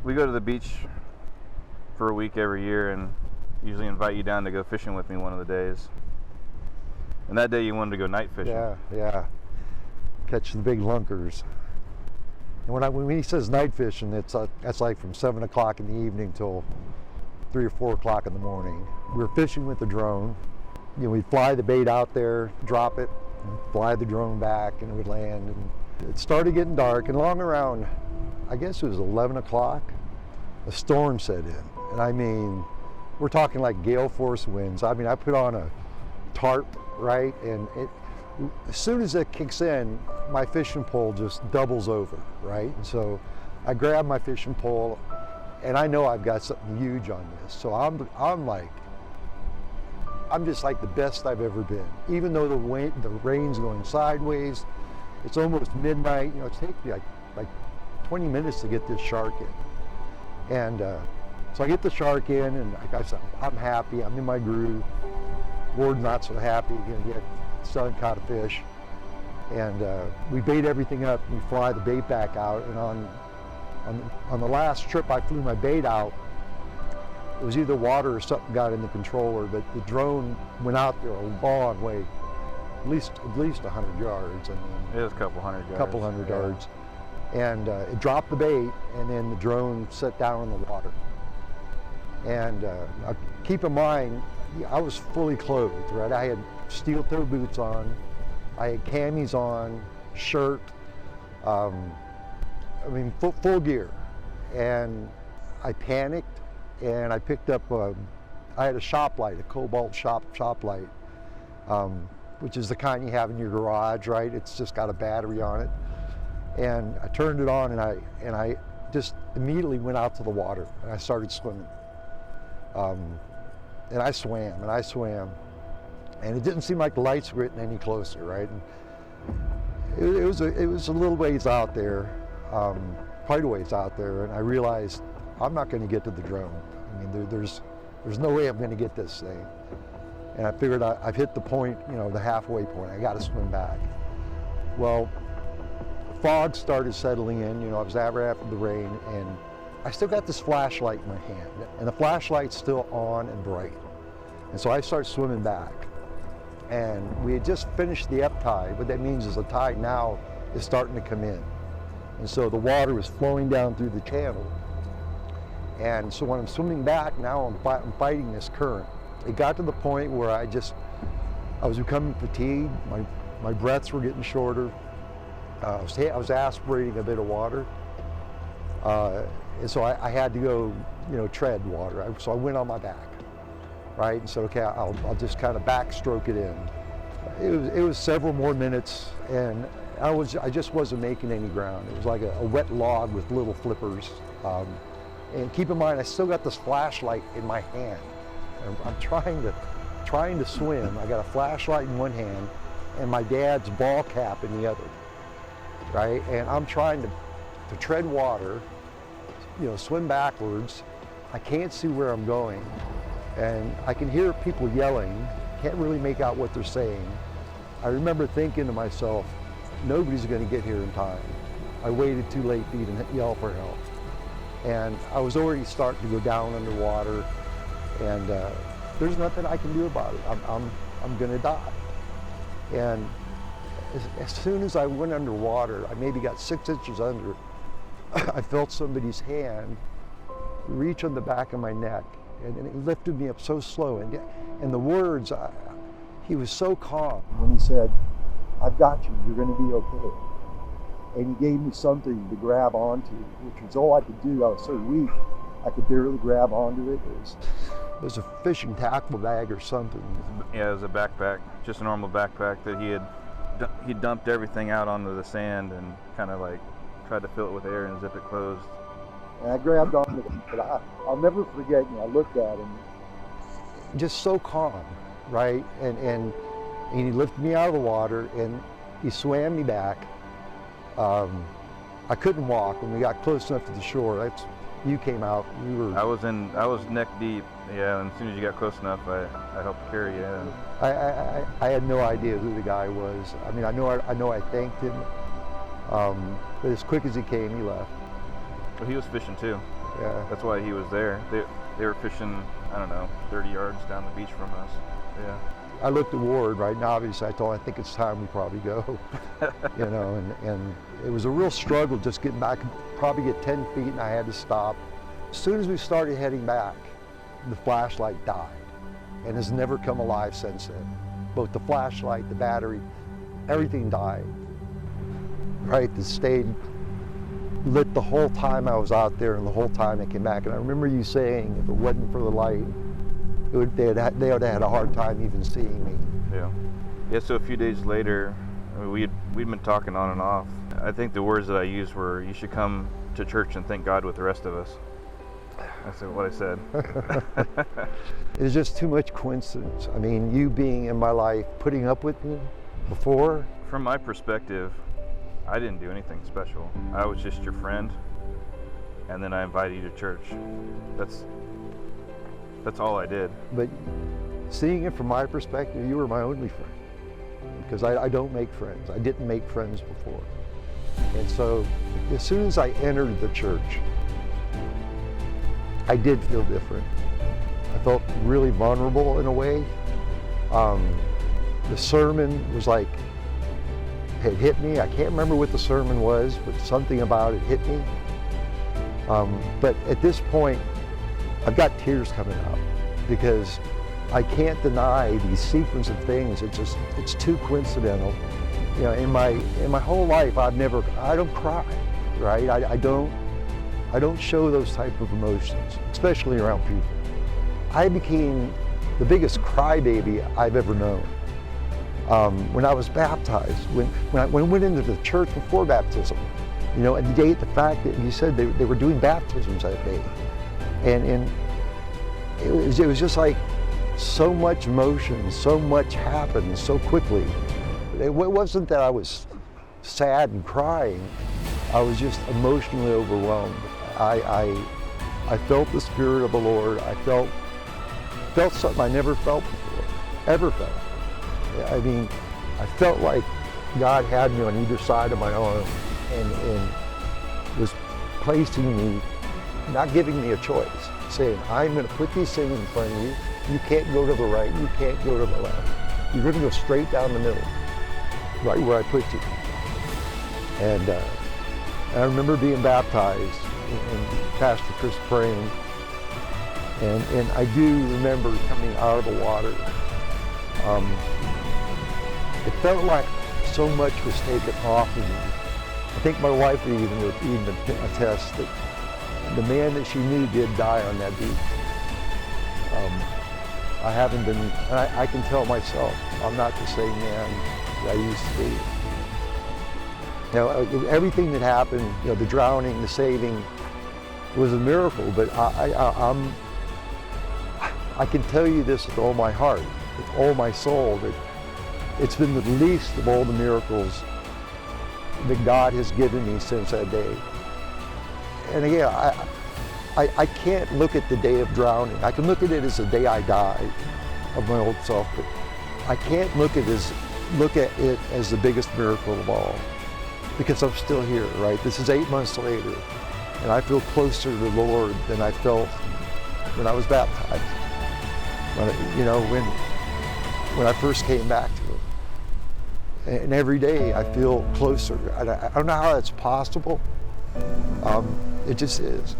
we go to the beach for a week every year and usually invite you down to go fishing with me one of the days. And that day you wanted to go night fishing. Yeah. Catch the big lunkers. And when he says night fishing, that's like from 7 o'clock in the evening till 3 or 4 o'clock in the morning. We were fishing with the drone. We'd fly the bait out there, drop it, and fly the drone back, and it would land. And it started getting dark, and along around, I guess it was 11 o'clock, a storm set in. And I mean, we're talking like gale force winds. I mean, I put on a tarp, right? And as soon as it kicks in, my fishing pole just doubles over, right? And so I grab my fishing pole, and I know I've got something huge on this. So I'm just like the best I've ever been. Even though the rain's going sideways, it's almost midnight. It's taking me like 20 minutes to get this shark in. And so I get the shark in, and like I said, I'm happy, I'm in my groove. Ward's not so happy, yet still caught a fish. And we bait everything up, and we fly the bait back out. And on the last trip I flew my bait out, it was either water or something got in the controller, but the drone went out there a long way, at least 100 yards. I mean, it was a couple hundred yards. Couple hundred yards. And it dropped the bait, and then the drone set down in the water. And keep in mind, I was fully clothed, right? I had steel toe boots on, I had camis on, shirt, full gear. And I panicked, and I picked up, I had a shop light, a Cobalt shop light, which is the kind you have in your garage, right? It's just got a battery on it. And I turned it on, and I just immediately went out to the water, and I started swimming. And I swam, and it didn't seem like the lights were getting any closer, right? And it was a little ways out there, quite a ways out there, and I realized I'm not going to get to the drone. I mean, there's no way I'm going to get this thing. And I figured I've hit the point, the halfway point. I got to swim back. Well, fog started settling in. I was right after the rain, and I still got this flashlight in my hand, and the flashlight's still on and bright. And so I start swimming back. And we had just finished the ebb tide. What that means is the tide now is starting to come in. And so the water was flowing down through the channel. And so when I'm swimming back, now I'm fighting this current. It got to the point where I was becoming fatigued. My breaths were getting shorter. I was aspirating a bit of water. And so I had to go, tread water. So I went on my back, right? And said, okay, I'll just kind of backstroke it in. It was several more minutes, and I just wasn't making any ground. It was like a wet log with little flippers. And keep in mind, I still got this flashlight in my hand. I'm trying to swim. I got a flashlight in one hand and my dad's ball cap in the other, right? And I'm trying to tread water, swim backwards. I can't see where I'm going, and I can hear people yelling. Can't really make out what they're saying. I remember thinking to myself, nobody's going to get here in time. I waited too late to even yell for help. And I was already starting to go down underwater, and there's nothing I can do about it. I'm going to die. And as soon as I went underwater, I maybe got 6 inches under, I felt somebody's hand reach on the back of my neck, and it lifted me up so slow. And the words, he was so calm when he said, "I've got you, you're going to be okay." And he gave me something to grab onto, which was all I could do. I was so weak, I could barely grab onto it. It was a fishing tackle bag or something. Yeah, it was a backpack, just a normal backpack that he dumped everything out onto the sand and kind of like tried to fill it with air and zip it closed. And I grabbed onto it, but I'll never forget, I looked at him, just so calm, right? And he lifted me out of the water, and he swam me back. I couldn't walk. When we got close enough to the shore, you came out. I was neck deep. Yeah, and as soon as you got close enough, I helped carry you in. I had no idea who the guy was. I mean, I know I thanked him, but as quick as he came, he left. But he was fishing too. Yeah. That's why he was there. They were fishing, I don't know, 30 yards down the beach from us. Yeah. I looked at Ward, right, and obviously I thought, I think it's time we probably go. You know, and it was a real struggle just getting back, probably get 10 feet, and I had to stop. As soon as we started heading back, the flashlight died and has never come alive since then. Both the flashlight, the battery, everything died. Right, it stayed lit the whole time I was out there and the whole time I came back. And I remember you saying if it wasn't for the light, they would have had a hard time even seeing me. Yeah. Yeah, so a few days later, I mean, we'd been talking on and off. I think the words that I used were, you should come to church and thank God with the rest of us. That's what I said. It's just too much coincidence. I mean, you being in my life, putting up with me before. From my perspective, I didn't do anything special. I was just your friend, and then I invited you to church. That's all I did. But seeing it from my perspective, you were my only friend. Because I don't make friends. I didn't make friends before. And so as soon as I entered the church, I did feel different. I felt really vulnerable in a way. The sermon was like, it hit me. I can't remember what the sermon was, but something about it hit me. But at this point, I've got tears coming out because I can't deny these sequence of things. It's too coincidental. You know, in my whole life, I don't cry, right? I don't show those type of emotions, especially around people. I became the biggest crybaby I've ever known. When I was baptized, when I went into the church before baptism, you know, and the fact that you said they were doing baptisms that day, and it was just like so much emotion, so much happened so quickly. It wasn't that I was sad and crying, I was just emotionally overwhelmed. I felt the Spirit of the Lord. I felt something I never felt before, ever felt. I mean, I felt like God had me on either side of my arm and was placing me, not giving me a choice, saying, I'm going to put these things in front of you. You can't go to the right, you can't go to the left. You're going to go straight down the middle, right where I put you. And I remember being baptized and Pastor Chris praying. And I do remember coming out of the water. It felt like so much was taken off of me. I think my wife would even attest that the man that she knew did die on that beach. I haven't been, and I can tell myself, I'm not the same man that I used to be. You know, everything that happened, you know, the drowning, the saving, was a miracle, but I can tell you this with all my heart, with all my soul, that it's been the least of all the miracles that God has given me since that day. And again, I can't look at the day of drowning. I can look at it as the day I died of my old self, but I can't look at it as the biggest miracle of all, because I'm still here, right? This is 8 months later, and I feel closer to the Lord than I felt when I was baptized. When I first came back to Him. And every day I feel closer. I don't know how that's possible. It just is.